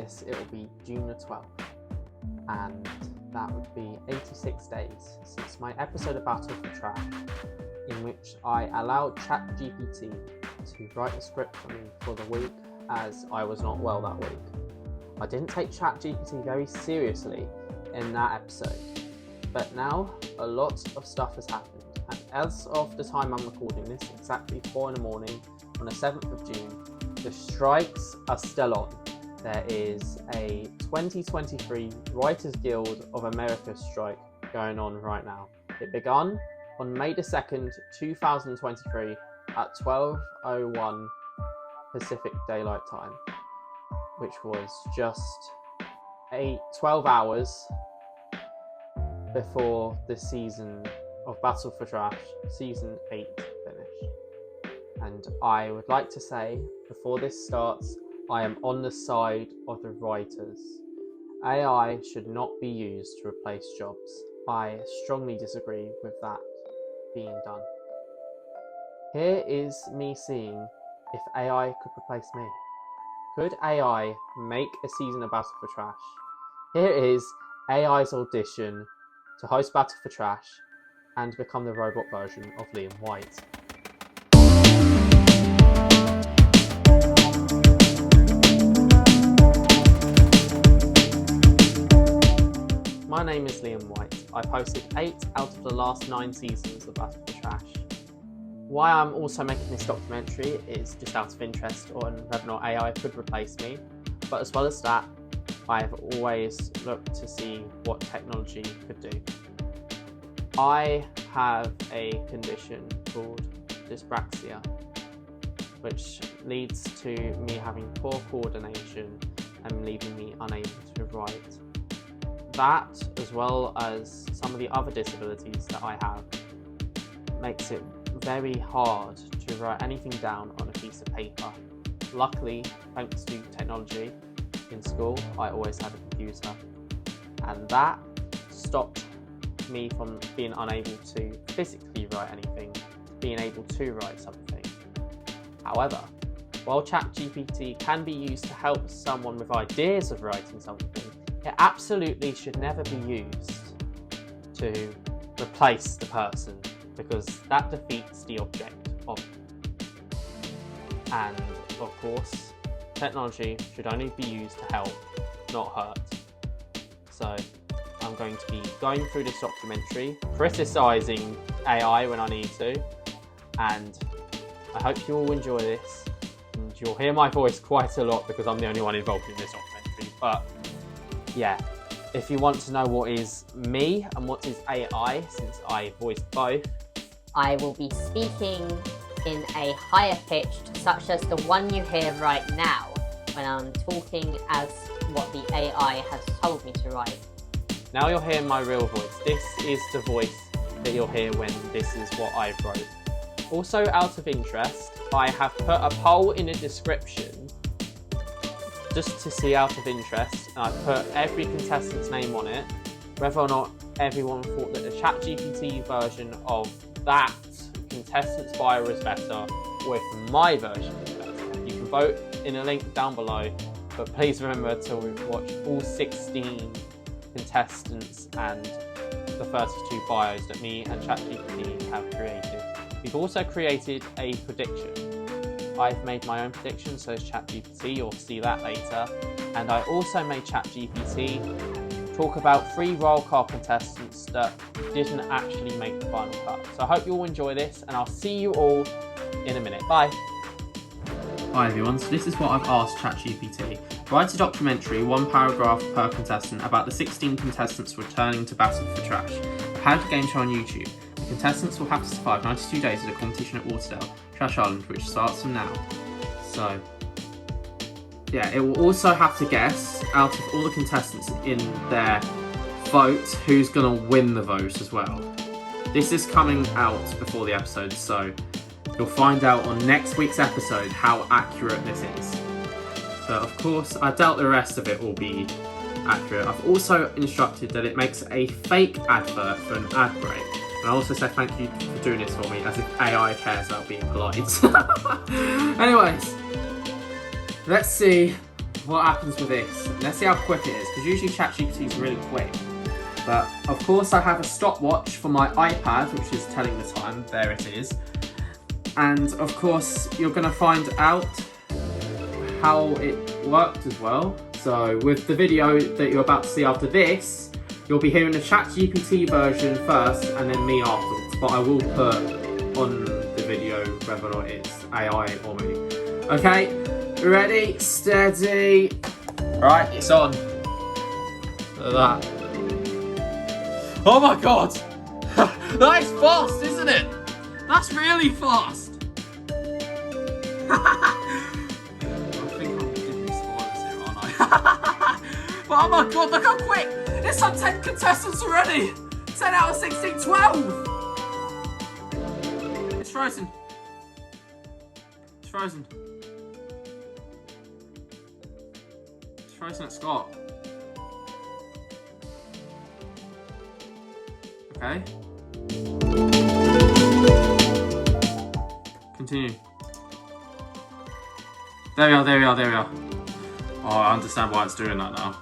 this, it will be June the 12th, and that would be 86 days since my episode of Battle for Trash, in which I allowed ChatGPT to write the script for me for the week, as I was not well that week. I didn't take ChatGPT very seriously in that episode, but now a lot of stuff has happened, and as of the time I'm recording this, exactly 4 in the morning on the 7th of June, the strikes are still on. There is a 2023 Writers Guild of America strike going on right now. It began on May the 2nd, 2023 at 12:01 Pacific Daylight Time, which was just 12 hours before the season of Battle for Trash Season 8 finished. And I would like to say, before this starts, I am on the side of the writers. AI should not be used to replace jobs. I strongly disagree with that being done. Here is me seeing if AI could replace me. Could AI make a season of Battle for Trash? Here is AI's audition to host Battle for Trash and become the robot version of Liam White. My name is Liam White. I've hosted 8 out of the last 9 seasons of Battle for Trash. Why I'm also making this documentary is just out of interest on whether or not AI could replace me, but as well as that, I've always looked to see what technology could do. I have a condition called dyspraxia, which leads to me having poor coordination and leaving me unable to write. That, as well as some of the other disabilities that I have, makes it very hard to write anything down on a piece of paper. Luckily, thanks to technology in school, I always had a computer, and that stopped me from being unable to physically write anything, to being able to write something. However, while ChatGPT can be used to help someone with ideas of writing something, it absolutely should never be used to replace the person, because that defeats the object of it. And of course, technology should only be used to help, not hurt. So I'm going to be going through this documentary, criticising AI when I need to, and I hope you all enjoy this. And you'll hear my voice quite a lot because I'm the only one involved in this documentary, but yeah, if you want to know what is me and what is AI, since I voice both, I will be speaking in a higher pitched, such as the one you hear right now, when I'm talking as what the AI has told me to write. Now you'll hear my real voice. This is the voice that you'll hear when this is what I wrote. Also, out of interest, I have put a poll in the description just to see out of interest, and I've put every contestant's name on it, whether or not everyone thought that the ChatGPT version of that contestant's bio is better, or if my version is better. You can vote in a link down below, but please remember to watch all 16 contestants and the 32 bios that me and ChatGPT have created. We've also created a prediction. I've made my own prediction, so is ChatGPT, you'll see that later. And I also made ChatGPT talk about 3 roll call contestants that didn't actually make the final cut. So I hope you all enjoy this, and I'll see you all in a minute. Bye. Hi everyone, so this is what I've asked ChatGPT. Write a documentary, 1 paragraph per contestant, about the 16 contestants returning to Battle for Trash, a parody game show on YouTube. The contestants will have to survive 92 days at a competition at Waterdale, Trash Island, which starts from now. So, yeah, it will also have to guess, out of all the contestants in their vote, who's going to win the vote as well. This is coming out before the episode, so you'll find out on next week's episode how accurate this is. But of course, I doubt the rest of it will be accurate. I've also instructed that it makes a fake advert for an ad break. And I also say thank you for doing this for me, as if AI cares about being polite. Anyways, let's see what happens with this. Let's see how quick it is, because usually ChatGPT is really quick. But of course I have a stopwatch for my iPad, which is telling the time. There it is. And of course you're going to find out how it worked as well. So with the video that you're about to see after this, you'll be hearing the ChatGPT version first and then me afterwards. But I will put on the video whether it's AI or me. Okay, ready, steady. Right, it's on. Look at that. Oh my god! That is fast, isn't it? That's really fast. I think I'm giving spoilers here, aren't I? But oh my god, look how quick! It's on 10 contestants already! 10 out of 16, 12! It's frozen. It's frozen. It's frozen at Scott. Okay. Continue. There we are, there we are, there we are. Oh, I understand why it's doing that now.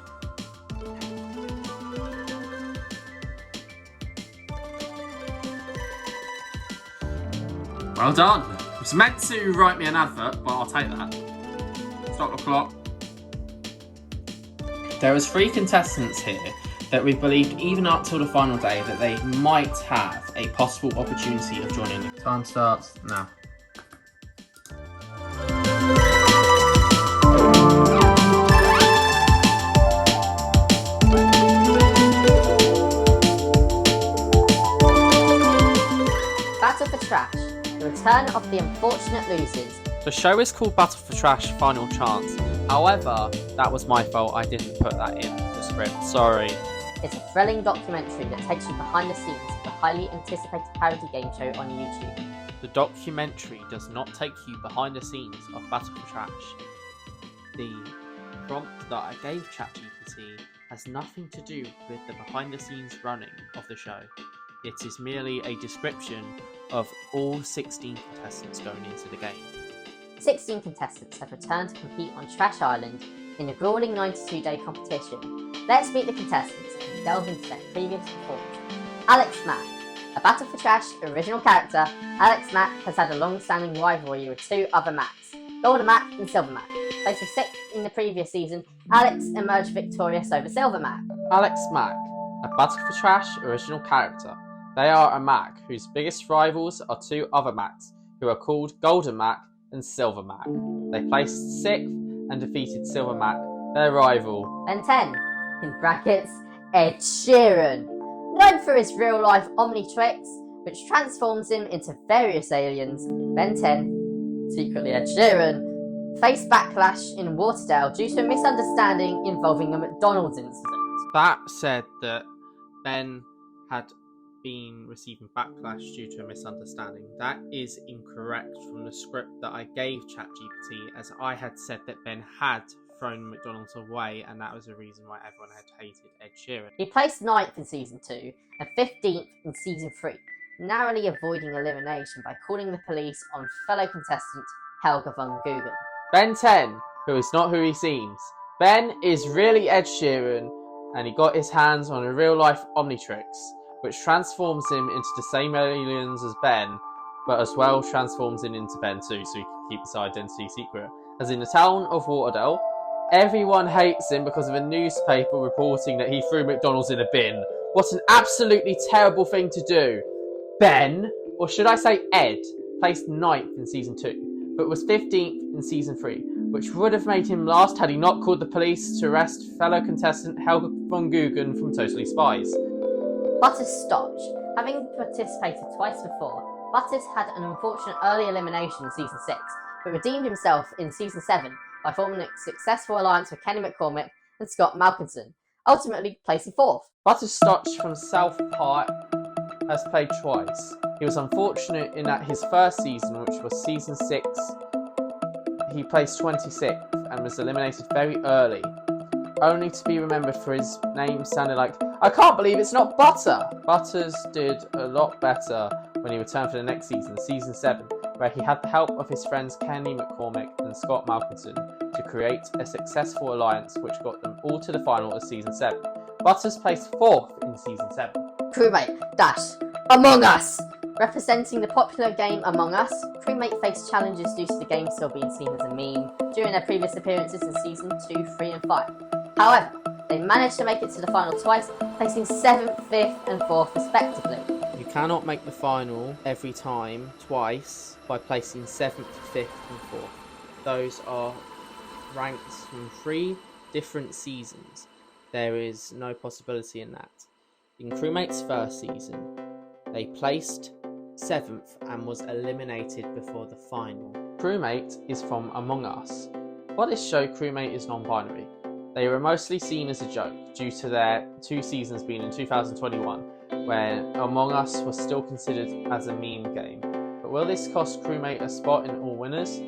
Well done. It's meant to write me an advert, but I'll take that. Stop the clock. There was 3 contestants here that we believed even up till the final day that they might have a possible opportunity of joining. Time starts now. Battle for Trash, the return of the unfortunate losers. The show is called Battle for Trash Final Chance. However, that was my fault. I didn't put that in the script. Sorry. It's a thrilling documentary that takes you behind the scenes of the highly anticipated parody game show on YouTube. The documentary does not take you behind the scenes of Battle for Trash. The prompt that I gave ChatGPT has nothing to do with the behind the scenes running of the show. It is merely a description of all 16 contestants going into the game. 16 contestants have returned to compete on Trash Island in a grueling 92-day competition. Let's meet the contestants and delve into their previous performance. Alex Mack. A Battle for Trash original character, Alex Mack has had a long-standing rivalry with 2 other Macks, Golden Mack and Silver Mack. Placing 6th in the previous season, Alex emerged victorious over Silver Mack. Alex Mack, a Battle for Trash original character. They are a Mack whose biggest rivals are 2 other Macks, who are called Golden Mack and Silver Mack. They placed 6th and defeated Silver Mack, their rival. Ben 10, in brackets, Ed Sheeran. Known for his real-life Omnitrix, which transforms him into various aliens, Ben 10, secretly Ed Sheeran, faced backlash in Waterdale due to a misunderstanding involving a McDonald's incident. That said that Ben had been receiving backlash due to a misunderstanding. That is incorrect from the script that I gave ChatGPT, as I had said that Ben had thrown McDonald's away, and that was the reason why everyone had hated Ed Sheeran. He placed 9th in Season 2 and 15th in Season 3, narrowly avoiding elimination by calling the police on fellow contestant Helga von Guggen. Ben 10, who is not who he seems. Ben is really Ed Sheeran, and he got his hands on a real-life Omnitrix, which transforms him into the same aliens as Ben, but as well transforms him into Ben too, so he can keep his identity secret. As in the town of Waterdale, everyone hates him because of a newspaper reporting that he threw McDonald's in a bin. What an absolutely terrible thing to do. Ben, or should I say Ed, placed 9th in Season 2, but was 15th in Season 3, which would have made him last had he not called the police to arrest fellow contestant Helga von Guggen from Totally Spies. Butters Stotch. Having participated twice before, Butters had an unfortunate early elimination in Season 6, but redeemed himself in Season 7 by forming a successful alliance with Kenny McCormick and Scott Malkinson, ultimately placing 4th. Butters Stotch from South Park has played twice. He was unfortunate in that his first season, which was Season 6, he placed 26th and was eliminated very early, only to be remembered for his name sounding like, I can't believe it's not Butter! Butters did a lot better when he returned for the next season, Season 7, where he had the help of his friends Kenny McCormick and Scott Malkinson, to create a successful alliance which got them all to the final of Season 7. Butters placed 4th in Season 7. Crewmate Among Us! Representing the popular game Among Us, Crewmate faced challenges due to the game still being seen as a meme during their previous appearances in Season 2, 3 and 5. However, they managed to make it to the final twice, placing 7th, 5th and 4th respectively. You cannot make the final every time twice by placing 7th, 5th and 4th. Those are ranks from 3 different seasons. There is no possibility in that. In Crewmate's first season, they placed 7th and was eliminated before the final. Crewmate is from Among Us. For this show, Crewmate is non-binary. They were mostly seen as a joke due to their 2 seasons being in 2021, when Among Us was still considered as a meme game. But will this cost Crewmate a spot in All Winners?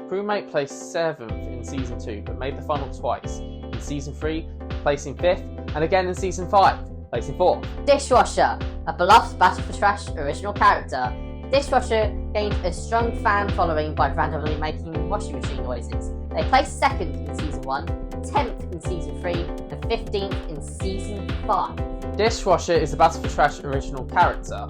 Crewmate placed 7th in Season 2, but made the final twice. In Season 3, placing 5th, and again in Season 5, placing 4th. Dishwasher, a beloved Battle for Trash original character. Dishwasher gained a strong fan following by randomly making washing machine noises. They placed 2nd in Season 1, 10th in Season 3, and 15th in Season 5. Dishwasher is a Battle for Trash original character.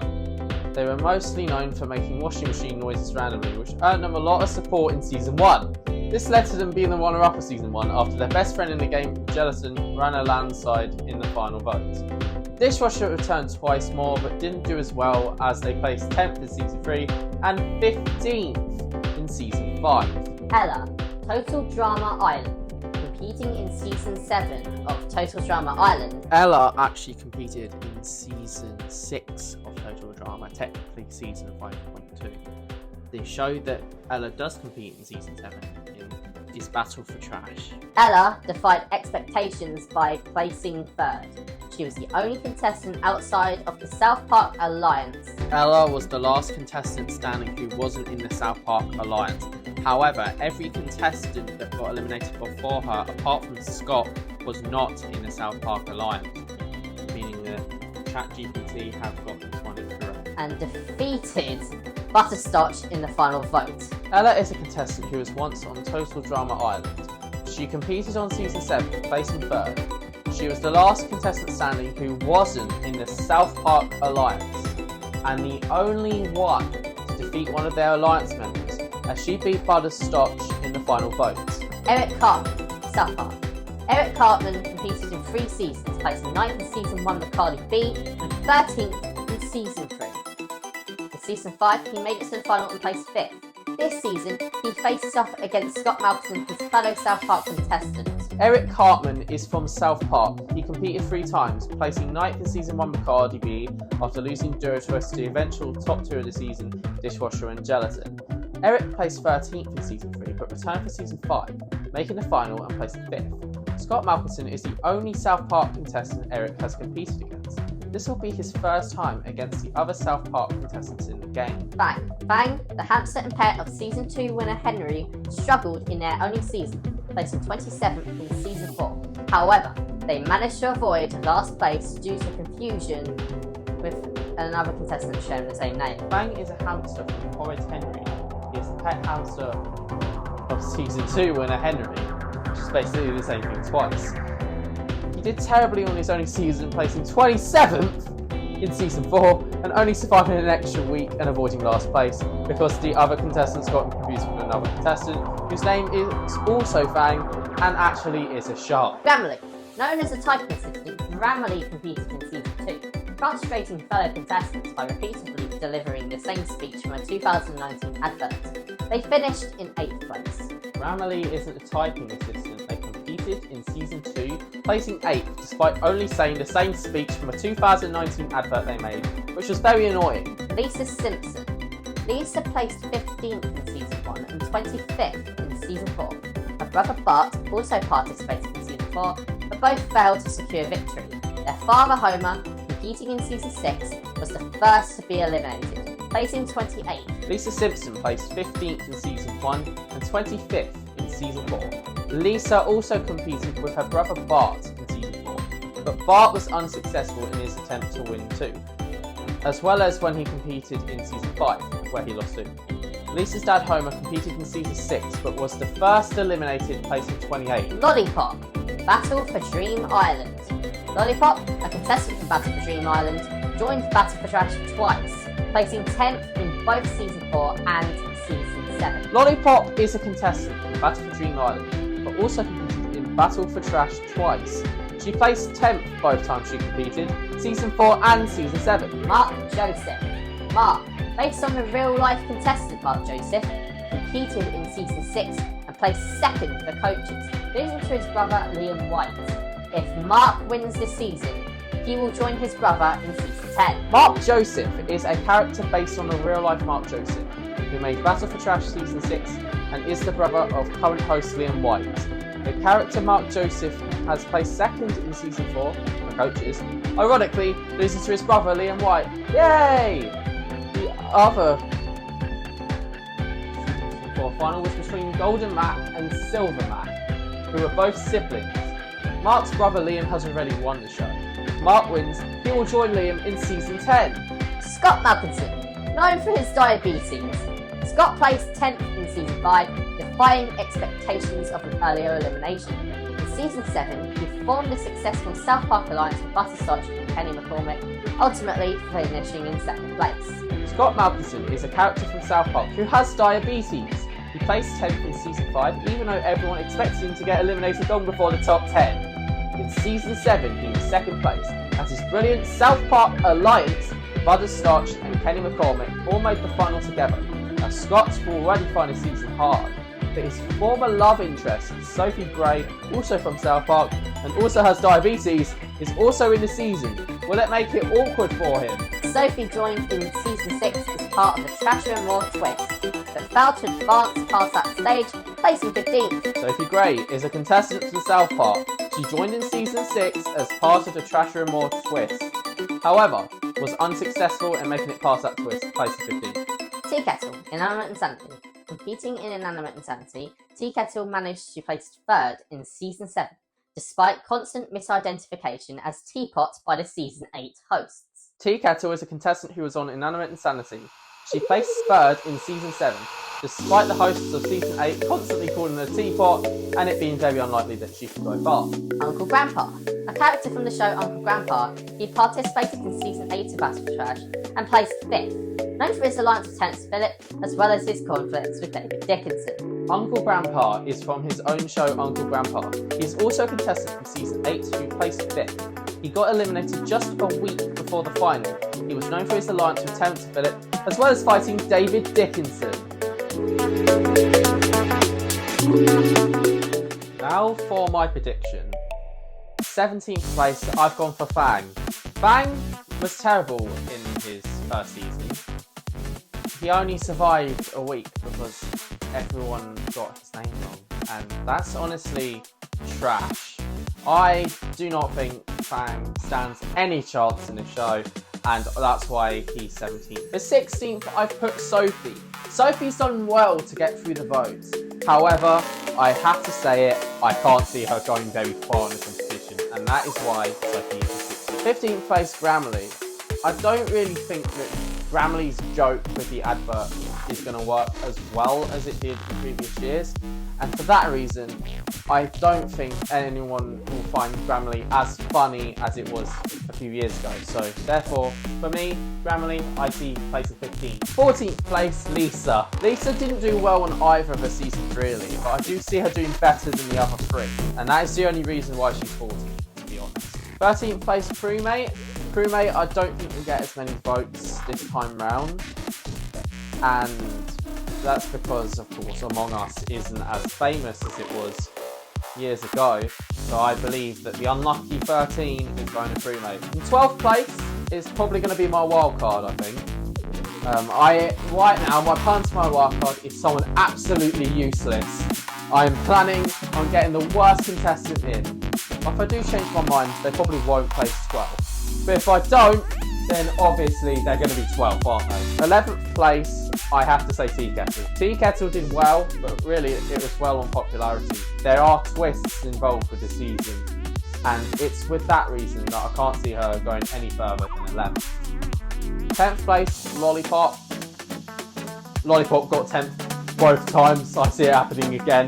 They were mostly known for making washing machine noises randomly, which earned them a lot of support in Season 1. This led to them being the runner-up of Season 1 after their best friend in the game, Gelatin, ran a landslide in the final vote. Dishwasher returned twice more, but didn't do as well as they placed 10th in Season 3 and 15th in Season 5. Ella, Total Drama Island. Competing in Season 7 of Total Drama Island. Ella actually competed in Season 6 of Total Drama, technically Season 5.2. They showed that Ella does compete in Season 7 in this Battle for Trash. Ella defied expectations by placing 3rd. She was the only contestant outside of the South Park Alliance. Ella was the last contestant standing who wasn't in the South Park Alliance. However, every contestant that got eliminated before her, apart from Scott, was not in the South Park Alliance, meaning that ChatGPT have got this one incorrect. And defeated Butterscotch in the final vote. Ella is a contestant who was once on Total Drama Island. She competed on Season 7, placing 3rd. She was the last contestant standing who wasn't in the South Park Alliance, and the only one to defeat one of their Alliance members, as she beat Butterscotch in the final vote. Eric Cartman, South Park. Eric Cartman competed in 3 seasons, placing 9th in Season 1 with Cardi B and 13th in Season 3. In Season 5, he made it to the final and placed 5th. This season, he faces off against Scott Malcolm, his fellow South Park contestant. Eric Cartman is from South Park. He competed 3 times, placing 9th in Season 1 with Cardi B after losing Dura Twist to the eventual top 2 of the season, Dishwasher and Gelatin. Eric placed 13th in Season 3, but returned for Season 5, making the final and placing 5th. Scott Malkinson is the only South Park contestant Eric has competed against. This will be his first time against the other South Park contestants in the game. Bang! Bang, the hamster and pet of Season 2 winner Henry, struggled in their only season, placing 27th in Season 4. However, they managed to avoid last place due to confusion with another contestant sharing the same name. Bang is a hamster from Horrid Henry. He is the pet hamster of Season 2 winner Henry, which is basically the same thing twice. He did terribly on his only season, placing 27th in Season 4 and only surviving an extra week and avoiding last place because the other contestants got confused with another contestant whose name is also Fang and actually is a shark. Grammarly, known as a typing assistant, Grammarly competed in Season 2, frustrating fellow contestants by repeatedly delivering the same speech from a 2019 advert. They finished in 8th place. Grammarly isn't a typing assistant. They competed in Season 2, placing 8th despite only saying the same speech from a 2019 advert they made, which was very annoying. Lisa Simpson. Lisa placed 15th in Season 1 and 25th in Season 4. Her brother Bart also participated in Season 4, but both failed to secure victory. Their father Homer, competing in Season 6, was the first to be eliminated, placing 28th. Lisa Simpson placed 15th in Season 1 and 25th in Season 4. Lisa also competed with her brother Bart in Season 4, but Bart was unsuccessful in his attempt to win too, as well as when he competed in Season 5, where he lost too. Lisa's dad Homer competed in season 6 but was the first eliminated, placing 28. Lollipop, Battle for Dream Island. Lollipop, a contestant from Battle for Dream Island, joined Battle for Trash twice, placing 10th in both season 4 and season 7. Lollipop is a contestant from Battle for Dream Island, but also competed in Battle for Trash twice. She placed 10th both times she competed, season 4 and season 7. Mark Joseph. Mark, based on the real-life contestant Mark Joseph, competed in season 6 and placed 2nd for coaches, losing to his brother Liam White. If Mark wins this season, he will join his brother in season 10. Mark Joseph is a character based on the real-life Mark Joseph, who made Battle for Trash season 6 and is the brother of current host Liam White. The character Mark Joseph has placed 2nd in season 4 for coaches, ironically losing to his brother Liam White. Yay! The other season 4 final was between Golden Mac and Silver Mac, who were both siblings. Mark's brother Liam has already won the show. If Mark wins, he will join Liam in season 10. Scott Malkinson, known for his diabetes. Scott placed 10th in season 5, defying expectations of an earlier elimination. In season 7, he formed a successful South Park alliance with Butterscotch and Kenny McCormick, ultimately finishing in 2nd place. Scott Malkinson is a character from South Park who has diabetes. He placed 10th in season 5, even though everyone expected him to get eliminated long before the top 10. In season 7, he was 2nd place, as his brilliant South Park alliance, Butterscotch and Kenny McCormick, all made the final together. Now, Scott will already find his season hard, but his former love interest, Sophie Gray, also from South Park, and also has diabetes, is also in the season. Will it make it awkward for him? Sophie joined in season 6 as part of the Trasher and More twist, but failed to advance past that stage, placing 15th. Sophie Gray is a contestant from South Park. She joined in season 6 as part of the Trasher and More twist. However, was unsuccessful in making it past that twist, placing 15th. Tea Kettle, Inanimate Insanity. Competing in Inanimate Insanity, Tea Kettle managed to place 3rd in season 7, despite constant misidentification as Teapot by the season 8 hosts. Tea Kettle is a contestant who was on Inanimate Insanity. She placed 3rd in season 7, despite the hosts of season 8 constantly calling her Teapot and it being very unlikely that she could go far. Uncle Grandpa, a character from the show Uncle Grandpa, he participated in season 8 of Battle for Trash and placed 5th, known for his alliance with Terence Phillip, as well as his conflicts with David Dickinson. Uncle Grandpa is from his own show Uncle Grandpa. He is also a contestant from season 8 who placed 5th. He got eliminated just a week before the final. He was known for his alliance with Terence Phillip, as well as fighting David Dickinson. Now for my prediction. 17th place, I've gone for Fang. Fang was terrible in his first season. He only survived a week because everyone got his name wrong, and that's honestly trash. I do not think Fang stands any chance in the show, and that's why he's 17th. For 16th, I've put Sophie. Sophie's done well to get through the votes. However, I have to say it, I can't see her going very far in the competition, and that is why Sophie is 16th. 15th place, Grammarly. I don't really think that Grammarly's joke with the advert is going to work as well as it did in previous years, and for that reason, I don't think anyone will find Grammarly as funny as it was a few years ago. So therefore, for me, Grammarly, I see placing 15th. 14th place, Lisa. Lisa didn't do well on either of her seasons really, but I do see her doing better than the other 3, and that is the only reason why she's 14th, to be honest. 13th place, Crewmate. Crewmate, I don't think will get as many votes this time round, and that's because, of course, Among Us isn't as famous as it was years ago, so I believe that the unlucky 13 is going to Crewmate. In 12th place is probably going to be my wildcard, I think. Right now, my plan for my wildcard is someone absolutely useless. I am planning on getting the worst contestant in. If I do change my mind, they probably won't place 12. But if I don't, then obviously they're going to be 12th, aren't they? 11th place, I have to say Tea Kettle. Tea Kettle did well, but really it was well on popularity. There are twists involved with the season, and it's with that reason that I can't see her going any further than 11th. 10th place, Lollipop. Lollipop got 10th both times. I see it happening again,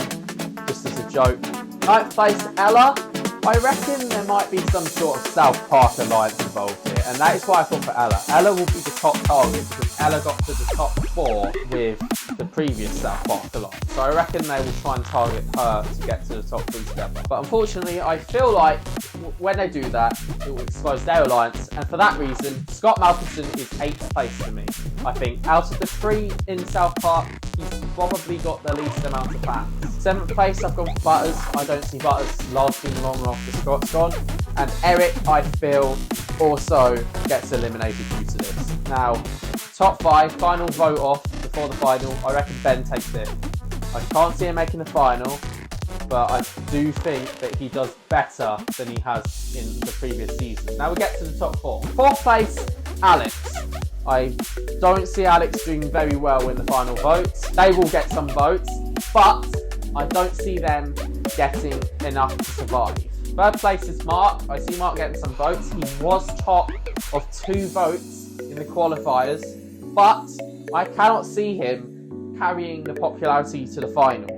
just as a joke. 9th place, Ella. I reckon there might be some sort of South Park alliance involved here, and that is why I thought for Ella. Ella will be the top target because Ella got to the top 4 with the previous South Park alliance. So I reckon they will try and target her to get to the top 3 together. But unfortunately, I feel like when they do that, it will expose their alliance, and for that reason, Scott Malcolmson is 8th place for me. I think out of the 3 in South Park, he's probably got the least amount of fans. 7th place, I've gone for Butters. I don't see Butters lasting long after Scott's gone. And Eric, I feel, also gets eliminated due to this. Now, top 5, final vote off before the final. I reckon Ben takes it. I can't see him making the final, but I do think that he does better than he has in the previous season. Now we get to the top 4. 4th place, Alex. I don't see Alex doing very well in the final votes. They will get some votes, but I don't see them getting enough to survive. 3rd place is Mark. I see Mark getting some votes. He was top of 2 votes in the qualifiers, but I cannot see him carrying the popularity to the final,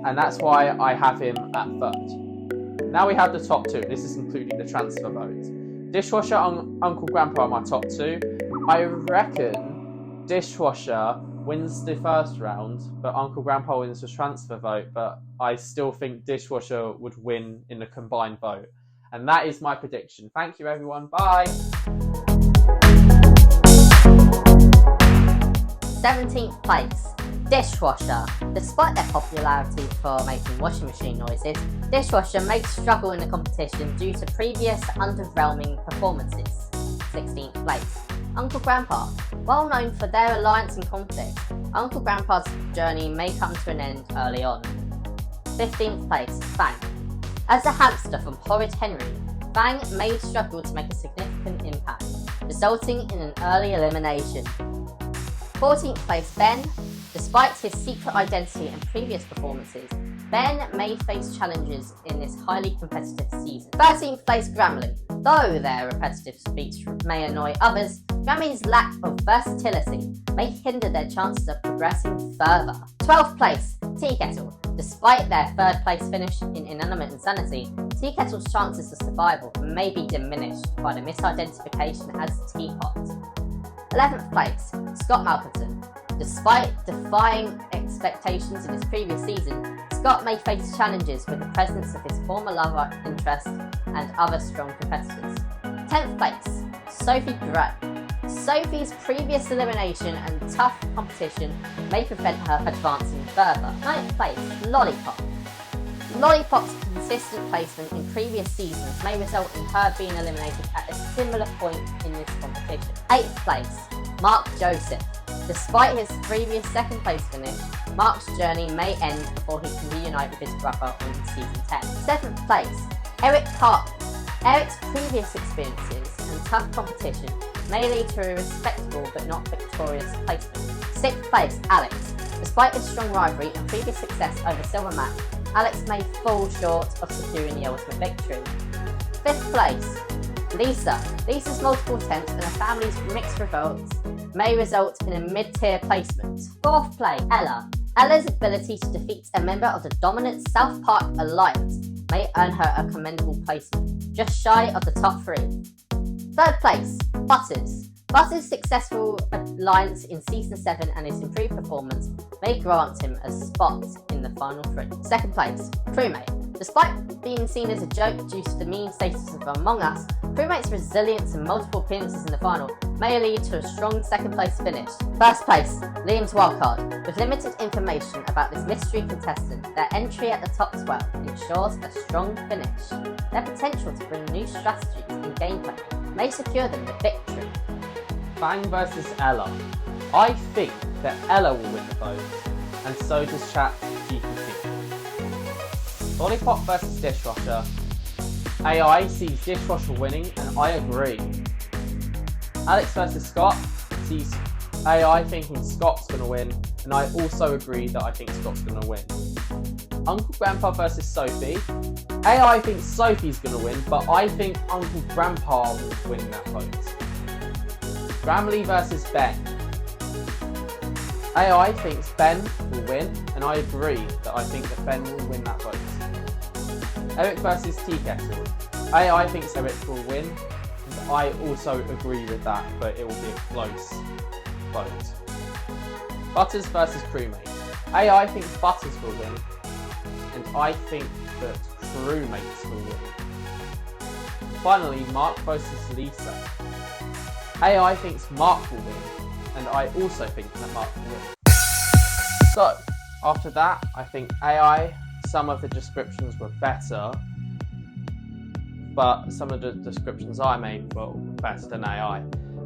and that's why I have him at 3rd. Now we have the top 2. This is including the transfer vote. Dishwasher and Uncle Grandpa are my top 2. I reckon Dishwasher wins the first round, but Uncle Grandpa wins the transfer vote, but I still think Dishwasher would win in the combined vote. And that is my prediction. Thank you, everyone. Bye! 17th place, Dishwasher. Despite their popularity for making washing machine noises, Dishwasher may struggle in the competition due to previous underwhelming performances. 16th place, Uncle Grandpa. Well known for their alliance and conflict, Uncle Grandpa's journey may come to an end early on. 15th place, Fang. As a hamster from Horrid Henry, Fang may struggle to make a significant impact, resulting in an early elimination. 14th place, Ben. Despite his secret identity and previous performances, Ben may face challenges in this highly competitive season. 13th place, Grammy. Though their repetitive speech may annoy others, Grammy's lack of versatility may hinder their chances of progressing further. 12th place, Tea Kettle. Despite their 3rd place finish in Inanimate Insanity, Tea Kettle's chances of survival may be diminished by the misidentification as Teapot. 11th place, Scott Malcolmson. Despite defying expectations in his previous season, Scott may face challenges with the presence of his former love interest and other strong competitors. 10th place, Sophie Gray. Sophie's previous elimination and tough competition may prevent her advancing further. 9th place, Lollipop. Lollipop's consistent placement in previous seasons may result in her being eliminated at a similar point in this competition. 8th place, Mark Joseph. Despite his previous 2nd place finish, Mark's journey may end before he can reunite with his brother on season 10. 7th place, Eric Carp. Eric's previous experiences and tough competition may lead to a respectable but not victorious placement. 6th place, Alex. Despite his strong rivalry and previous success over Silver Mac, Alex may fall short of securing the ultimate victory. 5th place, Lisa. Lisa's multiple attempts and her family's mixed results may result in a mid-tier placement. 4th place, Ella. Ella's ability to defeat a member of the dominant South Park Alliance may earn her a commendable placement, just shy of the top 3. 3rd place, Butters. Butters' successful alliance in Season 7 and his improved performance may grant him a spot in the final 3. 2nd place, Crewmate. Despite being seen as a joke due to the meme status of Among Us, Crewmate's resilience and multiple appearances in the final may lead to a strong 2nd place finish. 1st place, Liam's Wildcard. With limited information about this mystery contestant, their entry at the top 12 ensures a strong finish. Their potential to bring new strategies and gameplay may secure them the victory. Fang versus Ella. I think that Ella will win the vote, and so does ChatGPT. Lollipop versus Dishwasher. AI sees Dishwasher winning, and I agree. Alex versus Scott sees AI thinking Scott's going to win, and I also agree that I think Scott's going to win. Uncle Grandpa versus Sophie. AI thinks Sophie's going to win, but I think Uncle Grandpa will win that vote. Grammy versus Ben. AI thinks Ben will win, and I agree that I think that Ben will win that vote. Eric versus Tea Kettle. AI thinks Eric will win, and I also agree with that, but it will be a close vote. Butters versus Crewmate. AI thinks Butters will win, and I think that Crewmates will win. Finally, Mark versus Lisa. AI thinks Mark will win, and I also think that Mark will win. So, after that, I think AI, some of the descriptions were better, but some of the descriptions I made were better than AI.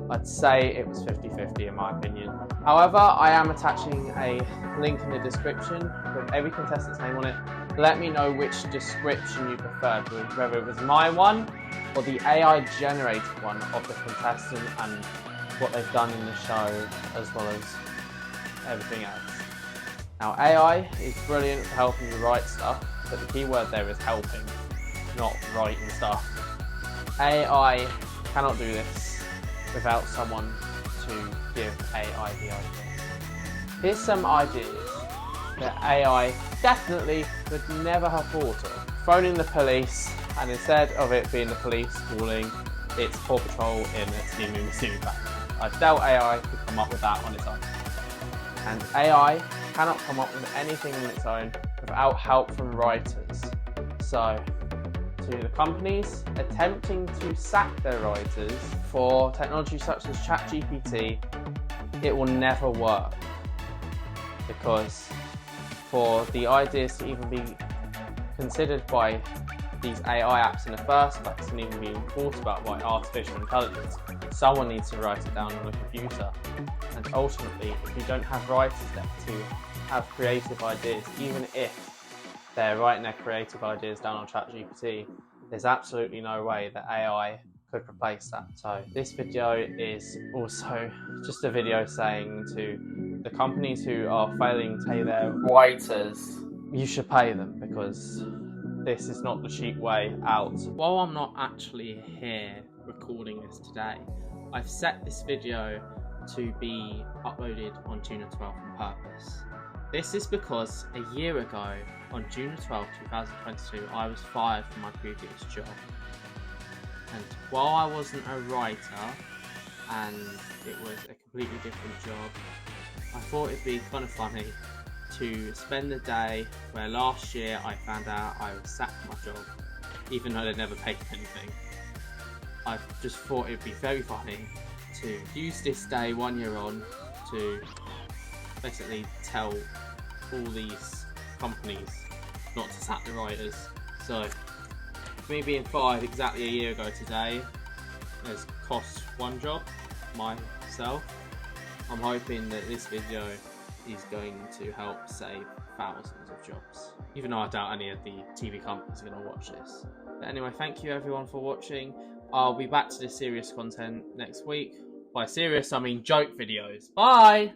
I'd say it was 50-50 in my opinion. However, I am attaching a link in the description with every contestant's name on it. Let me know which description you preferred, whether it was my one or the AI generated one of the contestant and what they've done in the show, as well as everything else. Now, AI is brilliant for helping you write stuff, but the key word there is helping, not writing stuff. AI cannot do this without someone to give AI the ideas. Here's some ideas that AI definitely would never have thought of. Phoning the police, and instead of it being the police calling, it's Paw Patrol in a steaming suit. I doubt AI could come up with that on its own. And AI cannot come up with anything on its own without help from writers. So, to the companies attempting to sack their writers for technology such as ChatGPT, it will never work. Because for the ideas to even be considered by these AI apps in the first place and even being thought about by artificial intelligence, someone needs to write it down on a computer. And ultimately, if you don't have writers there to have creative ideas, even if they're writing their creative ideas down on ChatGPT, there's absolutely no way that AI could replace that. So this video is also just a video saying to the companies who are failing to pay their writers, you should pay them, because this is not the cheap way out. While I'm not actually here recording this today, I've set this video to be uploaded on June 12th on purpose. This is because a year ago, on June 12th, 2022, I was fired from my previous job. And while I wasn't a writer, and it was a completely different job, I thought it'd be kind of funny to spend the day where last year I found out I was sacked from my job, even though they never paid me anything. I just thought it'd be very funny to use this day 1 year on to basically tell all these companies not to sack the writers. So, me being fired exactly a year ago today has cost one job, myself. I'm hoping that this video is going to help save thousands of jobs, even though I doubt any of the TV companies are going to watch this. But anyway, thank you everyone for watching. I'll be back to the serious content next week. By serious, I mean joke videos. Bye!